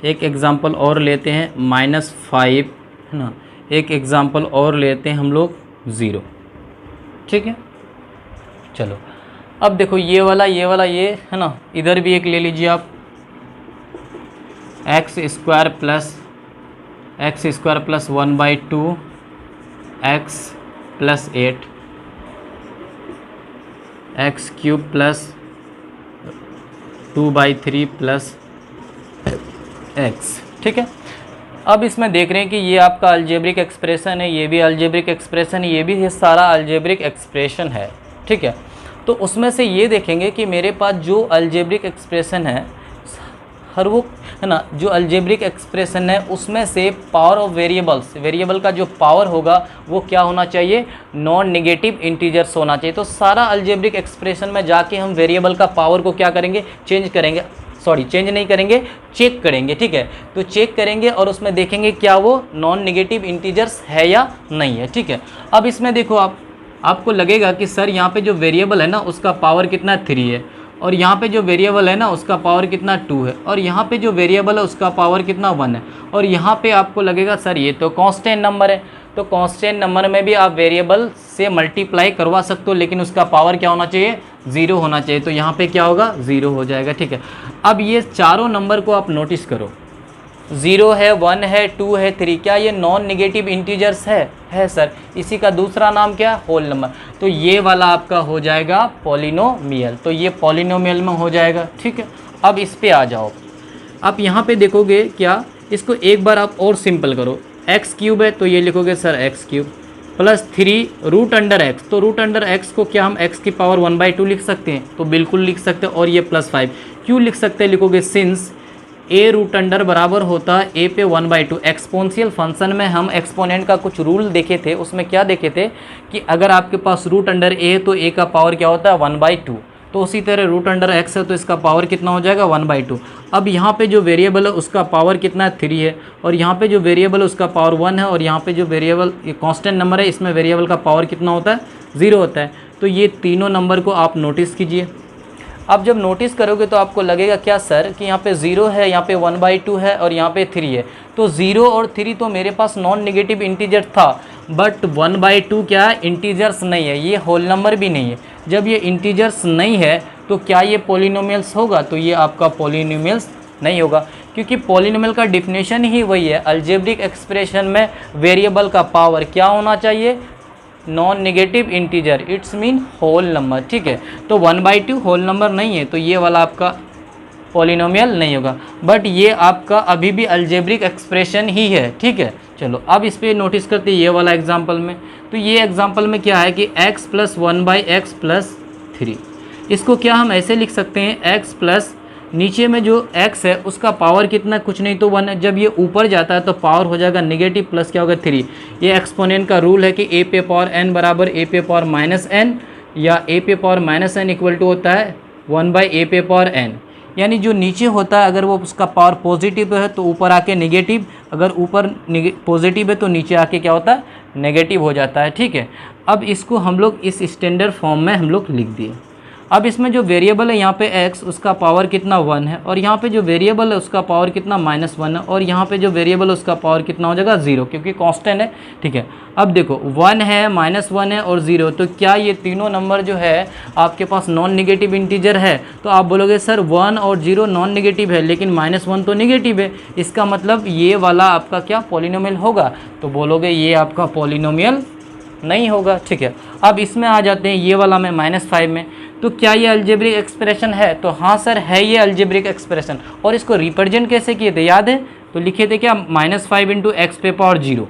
एक एग्जांपल और लेते हैं -5, है ना। एक एग्जांपल और लेते हैं हम लोग 0। ठीक है, चलो अब देखो ये वाला ये है ना, इधर भी एक ले लीजिए आप, x² + 1/2 x + 8 x³ + 2/3 + x। ठीक है, अब इसमें देख रहे हैं कि ये आपका अलजेब्रिक एक्सप्रेशन है, ये भी अलजेब्रिक एक्सप्रेशन है, ये भी सारा अलजेब्रिक एक्सप्रेशन है। ठीक है, तो उसमें से ये देखेंगे कि मेरे पास जो अलजेब्रिक एक्सप्रेशन है हर वो, है ना, जो अलजेब्रिक एक्सप्रेशन है उसमें से पावर ऑफ वेरिएबल्स, वेरिएबल का जो पावर होगा वो क्या होना चाहिए, नॉन नेगेटिव इंटीजर्स होना चाहिए। तो सारा अलजेब्रिक एक्सप्रेशन में जाके हम वेरिएबल का पावर को क्या करेंगे, चेंज करेंगे, सॉरी चेंज नहीं करेंगे, चेक करेंगे। ठीक है, तो चेक करेंगे और उसमें देखेंगे क्या वो नॉन नेगेटिव इंटीजर्स है या नहीं है। ठीक है, अब इसमें देखो आपको लगेगा कि सर यहाँ पे जो वेरिएबल है ना उसका पावर कितना 3 है, और यहाँ पे जो वेरिएबल है ना उसका पावर कितना 2 है, और यहाँ पे जो वेरिएबल है उसका पावर कितना 1 है, और यहाँ पे आपको लगेगा सर ये तो कांस्टेंट नंबर है। तो कांस्टेंट नंबर में भी आप वेरिएबल से मल्टीप्लाई करवा सकते हो, लेकिन उसका पावर क्या होना चाहिए, 0 होना चाहिए। तो यहाँ पे क्या होगा, 0 हो जाएगा। ठीक है, अब ये चारों नंबर को आप नोटिस करो, 0 है, 1 है, 2 है, 3, क्या ये नॉन नेगेटिव इंटीजर्स है सर। इसी का दूसरा नाम क्या, होल नंबर। तो ये वाला आपका हो जाएगा पॉलिनोमियल, तो ये पॉलिनोमियल में हो जाएगा। ठीक है, अब इस पे आ जाओ, आप यहाँ पे देखोगे क्या, इसको एक बार आप और सिंपल करो, x³ है तो ये लिखोगे सर x³ + 3√x, तो √x को क्या हम x की पावर 1/2 लिख सकते हैं, तो बिल्कुल लिख सकते हैं, और ये +5 क्यों लिख सकते हैं, लिखोगे सिंस a√अंडर बराबर होता है a पे 1/2। एक्सपोनेंशियल फंक्शन में हम एक्सपोनेंट का कुछ रूल देखे थे, उसमें क्या देखे थे कि अगर आपके पास √a है तो a का पावर क्या होता है 1/2, तो उसी तरह √x है तो इसका पावर कितना हो जाएगा 1/2। अब यहाँ पे जो वेरिएबल है उसका पावर कितना है 3 है, और यहाँ पे जो वेरिएबल है उसका पावर 1 है, और यहाँ पे जो वेरिएबल ये कांस्टेंट नंबर है इसमें वेरिएबल का पावर कितना होता है 0 होता है। तो ये तीनों नंबर को आप नोटिस कीजिए। अब जब नोटिस करोगे तो आपको लगेगा क्या सर कि यहाँ पे 0 है, यहाँ पे 1/2 है और यहाँ पे 3 है, तो 0 और 3 तो मेरे पास नॉन नेगेटिव इंटीजर था, बट 1/2 क्या है, इंटीजर्स नहीं है, ये होल नंबर भी नहीं है। जब ये इंटीजर्स नहीं है तो क्या ये पॉलिनोमियल्स होगा, तो ये आपका पॉलिनोमियल्स नहीं होगा, क्योंकि पॉलिनोमियल का डिफिनेशन ही वही है। अलजेब्रिक एक्सप्रेशन में वेरिएबल का पावर क्या होना चाहिए, non negative integer, it's mean whole number. ठीक है, तो 1/2 होल नंबर नहीं है, तो ये वाला आपका पॉलिनोमियल नहीं होगा। बट ये आपका अभी भी अलजेब्रिक एक्सप्रेशन ही है, ठीक है। चलो अब इस पर नोटिस करते हैं ये वाला एग्जाम्पल में। तो ये एग्जाम्पल में क्या है कि x प्लस 1/x+3, इसको क्या हम ऐसे लिख सकते हैं, x प्लस नीचे में जो x है उसका पावर कितना, कुछ नहीं तो 1 है। जब ये ऊपर जाता है तो पावर हो जाएगा नेगेटिव, प्लस क्या होगा 3। ये एक्सपोनेंट का रूल है कि a पे पावर n बराबर a पे पावर माइनस n, या a पे power minus n equal to होता है 1/a पे पावर n। यानी जो नीचे होता है अगर वो उसका पावर पॉजिटिव है तो ऊपर आके नेगेटिव, अगर ऊपर पॉजिटिव है तो नीचे आके क्या होता है, नेगेटिव हो जाता है, ठीक है। अब इसको हम लोग इस स्टैंडर्ड फॉर्म में हम लोग लिख दिए। अब इसमें जो वेरिएबल है यहाँ पे x, उसका पावर कितना 1 है, और यहाँ पे जो वेरिएबल है उसका पावर कितना -1 है, और यहाँ पे जो वेरिएबल है उसका पावर कितना हो जाएगा 0, क्योंकि कांस्टेंट है, ठीक है। अब देखो 1 है, -1 है और 0, तो क्या ये तीनों नंबर जो है आपके पास नॉन नेगेटिव इंटीजर है? तो आप बोलोगे सर 1 और 0 नॉन नेगेटिव है, लेकिन -1 तो नेगेटिव है, इसका मतलब ये वाला आपका क्या पॉलिनोमियल होगा? तो बोलोगे ये आपका पॉलिनोमियल नहीं होगा, ठीक है। अब इसमें आ जाते हैं ये वाला में -5 में, तो क्या ये अलजेब्रिक एक्सप्रेशन है? तो हाँ सर है ये अलजेब्रिक एक्सप्रेशन। और इसको रिप्रेजेंट कैसे किए थे याद है? तो लिखे थे क्या, -5 इंटू एक्स पे पावर 0,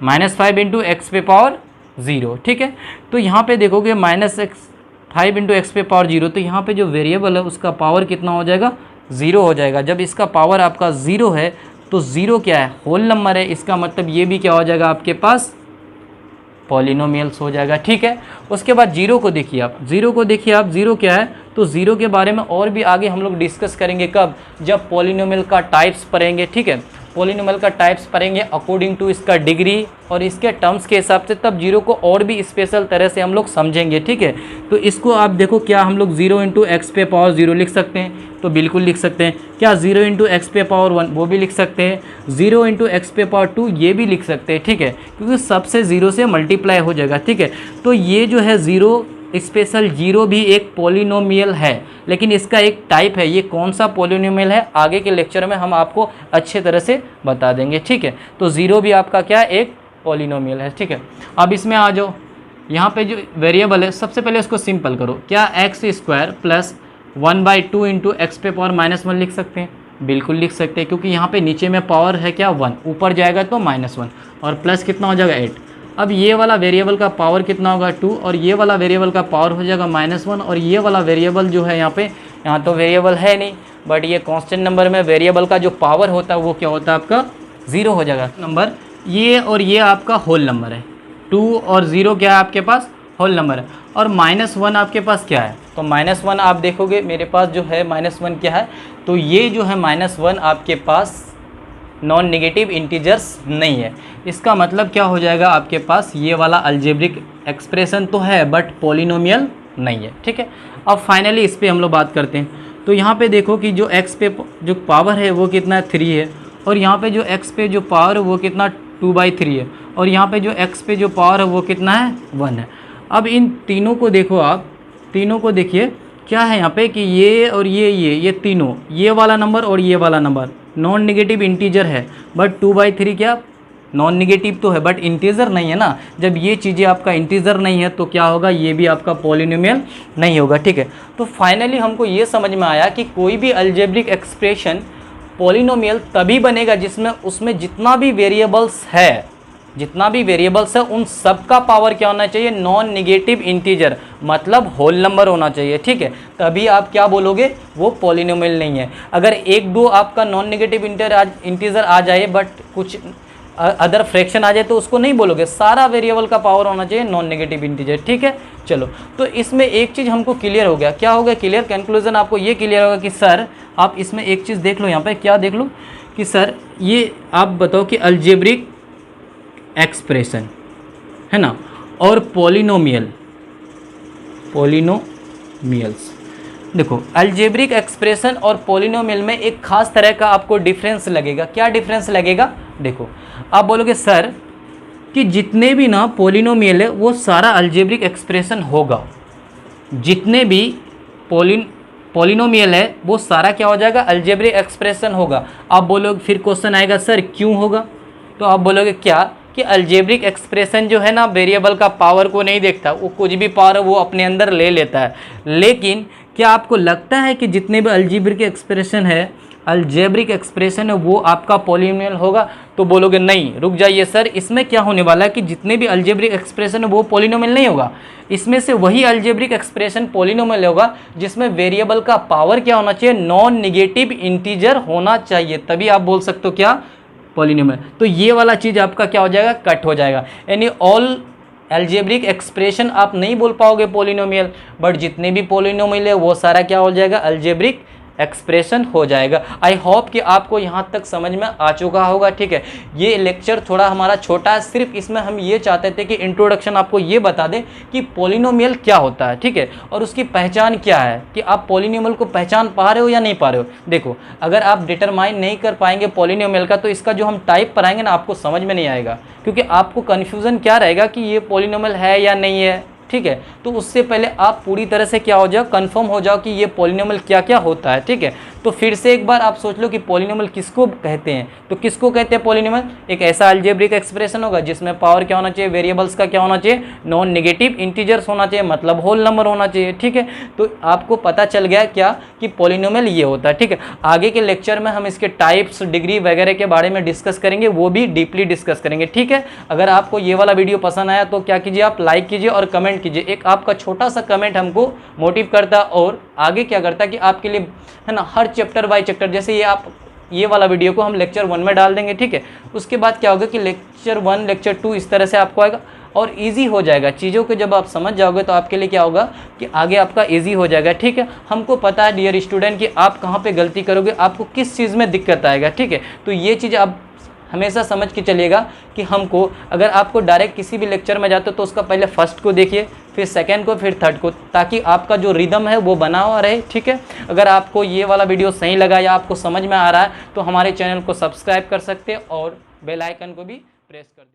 -5 इंटू एक्स पे पावर 0, ठीक है। तो यहाँ पे देखोगे -5 इंटू एक्स पे पावर 0, तो यहाँ पे जो वेरिएबल है उसका पावर कितना हो जाएगा, 0 हो जाएगा। जब इसका पावर आपका 0 है तो 0 क्या है, होल नंबर है, इसका मतलब ये भी क्या हो जाएगा आपके पास, पॉलिनोमियल्स हो जाएगा, ठीक है। उसके बाद 0 को देखिए आप, 0 को देखिए आप, 0 क्या है? तो 0 के बारे में और भी आगे हम लोग डिस्कस करेंगे, कब? जब पॉलिनोमियल का टाइप्स पढ़ेंगे, ठीक है। पॉलिनोमियल का टाइप्स पढ़ेंगे अकॉर्डिंग टू इसका डिग्री और इसके टर्म्स के हिसाब से, तब 0 को और भी स्पेशल तरह से हम लोग समझेंगे, ठीक है। तो इसको आप देखो, क्या हम लोग 0 इंटू एक्स पे पावर 0 लिख सकते हैं? तो बिल्कुल लिख सकते हैं। क्या 0 इंटू एक्स पे पावर 1 वो भी लिख सकते हैं? 0 इंटू एक्स पे पावर 2 ये भी लिख सकते हैं, ठीक है, क्योंकि सबसे 0 से मल्टीप्लाई हो जाएगा, ठीक है। तो ये जो है 0 स्पेशल 0 भी एक पॉलिनोमियल है, लेकिन इसका एक टाइप है। ये कौन सा पॉलिनोमियल है आगे के लेक्चर में हम आपको अच्छे तरह से बता देंगे, ठीक है। तो 0 भी आपका क्या, एक पॉलिनोमियल है, ठीक है। अब इसमें आ जाओ, यहाँ पे जो वेरिएबल है सबसे पहले उसको सिंपल करो। क्या x² प्लस 1/2 इंटू एक्स पे पावर -1 लिख सकते हैं? बिल्कुल लिख सकते हैं, क्योंकि यहाँ पे नीचे में पावर है क्या, 1, ऊपर जाएगा तो -1 और प्लस कितना हो जाएगा 8। अब ये वाला वेरिएबल का पावर कितना होगा 2, और ये वाला वेरिएबल का पावर हो जाएगा -1, और ये वाला वेरिएबल जो है यहाँ तो वेरिएबल है नहीं, बट ये कांस्टेंट नंबर में वेरिएबल का जो पावर होता है वो क्या होता है आपका 0 हो जाएगा नंबर। ये और ये आपका होल नंबर है, 2 और 0 क्या है आपके पास, होल नंबर है। और -1 आपके पास क्या है? तो -1 आप देखोगे मेरे पास जो है -1 क्या है, तो ये जो है -1 आपके पास नॉन नेगेटिव इंटीजर्स नहीं है। इसका मतलब क्या हो जाएगा, आपके पास ये वाला अलजेब्रिक एक्सप्रेशन तो है बट पॉलिनोमियल नहीं है, ठीक है। अब फाइनली इस पे हम लोग बात करते हैं। तो यहाँ पे देखो कि जो x पे जो पावर है वो कितना 3 है, और यहाँ पे जो x पे जो पावर है वो कितना 2/3 है, और यहाँ पे जो x पे जो पावर है वो कितना है 1 है। अब इन तीनों को देखो, आप तीनों को देखिए क्या है यहाँ पे कि ये और ये तीनों, ये वाला नंबर और ये वाला नंबर नॉन नेगेटिव इंटीजर है, बट 2/3 क्या नॉन नेगेटिव तो है बट इंटीजर नहीं है ना। जब ये चीज़ें आपका इंटीजर नहीं है तो क्या होगा, ये भी आपका पॉलिनोमियल नहीं होगा, ठीक है। तो फाइनली हमको ये समझ में आया कि कोई भी अलजेब्रिक एक्सप्रेशन पॉलिनोमियल तभी बनेगा जिसमें उसमें जितना भी वेरिएबल्स है उन सब का पावर क्या होना चाहिए, नॉन नेगेटिव इंटीजर, मतलब होल नंबर होना चाहिए, ठीक है। तभी आप क्या बोलोगे, वो पॉलिनोमियल नहीं है। अगर 1-2 आपका नॉन नेगेटिव इंटीजर आ जाए बट कुछ अदर फ्रैक्शन आ जाए तो उसको नहीं बोलोगे, सारा वेरिएबल का पावर होना चाहिए नॉन नेगेटिव इंटीजर, ठीक है। चलो, तो इसमें एक चीज़ हमको क्लियर हो गया, क्या हो गया क्लियर, कंक्लूजन आपको ये क्लियर होगा कि सर आप इसमें एक चीज़ देख लो, यहाँ पे क्या देख लो कि सर ये आप बताओ कि अलजेब्रिक एक्सप्रेशन है ना, और पॉलिनोमियल्स, देखो अलजेब्रिक एक्सप्रेशन और पॉलिनोमियल में एक खास तरह का आपको डिफरेंस लगेगा। क्या डिफरेंस लगेगा, देखो आप बोलोगे सर कि जितने भी ना पॉलिनोमियल है वो सारा अलजेब्रिक एक्सप्रेशन होगा, जितने भी पॉलिनोमियल है वो सारा क्या हो जाएगा, अलजेब्रिक एक्सप्रेशन होगा। आप बोलोगे, फिर क्वेश्चन आएगा सर क्यों होगा, तो आप बोलोगे क्या कि अलजेब्रिक एक्सप्रेशन जो है ना वेरिएबल का पावर को नहीं देखता, वो कुछ भी पावर वो अपने अंदर ले लेता है। लेकिन क्या आपको लगता है कि जितने भी अलजेब्रिक एक्सप्रेशन है वो आपका पॉलिनोमियल होगा? तो बोलोगे नहीं, रुक जाइए सर, इसमें क्या होने वाला है कि जितने भी अलजेब्रिक एक्सप्रेशन है वो पॉलिनोमियल नहीं होगा। इसमें से वही अलजेब्रिक एक्सप्रेशन पॉलिनोमियल होगा जिसमें वेरिएबल का पावर क्या होना चाहिए, नॉन निगेटिव इंटीजर होना चाहिए, तभी आप बोल सकते हो क्या, पॉलिनोमियल। तो ये वाला चीज़ आपका क्या हो जाएगा, कट हो जाएगा। यानी ऑल अलजेब्रिक एक्सप्रेशन आप नहीं बोल पाओगे पॉलिनोमियल, बट जितने भी पॉलिनोमियल है वो सारा क्या हो जाएगा, अलजेब्रिक एक्सप्रेशन हो जाएगा। आई होप कि आपको यहाँ तक समझ में आ चुका होगा। ठीक है, ये लेक्चर थोड़ा हमारा छोटा है, सिर्फ इसमें हम ये चाहते थे कि इंट्रोडक्शन आपको ये बता दें कि पॉलिनोमियल क्या होता है। ठीक है, और उसकी पहचान क्या है, कि आप पॉलिनोमियल को पहचान पा रहे हो या नहीं पा रहे हो। देखो, अगर आप डिटरमाइन नहीं कर पाएंगे पॉलिनोमियल का, तो इसका जो हम टाइप पढ़ाएंगे ना आपको समझ में नहीं आएगा, क्योंकि आपको कन्फ्यूज़न क्या रहेगा कि ये पॉलिनोमियल है या नहीं है। ठीक है, तो उससे पहले आप पूरी तरह से क्या हो जाओ, कंफर्म हो जाओ कि ये पॉलिनोमियल क्या क्या होता है। ठीक है, तो फिर से एक बार आप सोच लो कि पॉलिनोमियल किसको कहते हैं। तो किसको कहते हैं पॉलिनोमियल, एक ऐसा अलजेब्रिक एक्सप्रेशन होगा जिसमें पावर क्या होना चाहिए, वेरिएबल्स का क्या होना चाहिए, नॉन नेगेटिव इंटीजर्स होना चाहिए, मतलब होल नंबर होना चाहिए। ठीक है, तो आपको पता चल गया क्या कि पॉलिनोमियल ये होता है। ठीक है, आगे के लेक्चर में हम इसके टाइप्स, डिग्री वगैरह के बारे में डिस्कस करेंगे, वो भी डीपली डिस्कस करेंगे। ठीक है, अगर आपको ये वाला वीडियो पसंद आया तो क्या कीजिए, आप लाइक कीजिए और कमेंट कीजिए। एक आपका छोटा सा कमेंट हमको मोटिव करता और आगे क्या करता कि आपके लिए है ना, हर चैप्टर बाय चैप्टर, जैसे ये आप ये वाला वीडियो को हम लेक्चर 1 में डाल देंगे। ठीक है, उसके बाद क्या होगा कि लेक्चर 1 लेक्चर 2 इस तरह से आपको आएगा और इजी हो जाएगा चीज़ों को। जब आप समझ जाओगे तो आपके लिए क्या होगा कि आगे आपका इजी हो जाएगा। ठीक है, हमको पता है डियर स्टूडेंट कि आप कहाँ पे गलती करोगे, आपको किस चीज़ में दिक्कत आएगा। ठीक है, तो ये चीज़ आप हमेशा समझ के चलिएगा कि हमको, अगर आपको डायरेक्ट किसी भी लेक्चर में जाते हो तो उसका पहले फर्स्ट को देखिए, फिर सेकंड को, फिर थर्ड को, ताकि आपका जो रिदम है वो बना हुआ रहे। ठीक है, अगर आपको ये वाला वीडियो सही लगा या आपको समझ में आ रहा है तो हमारे चैनल को सब्सक्राइब कर सकते हैं और बेल आइकन को भी प्रेस कर दीजिए।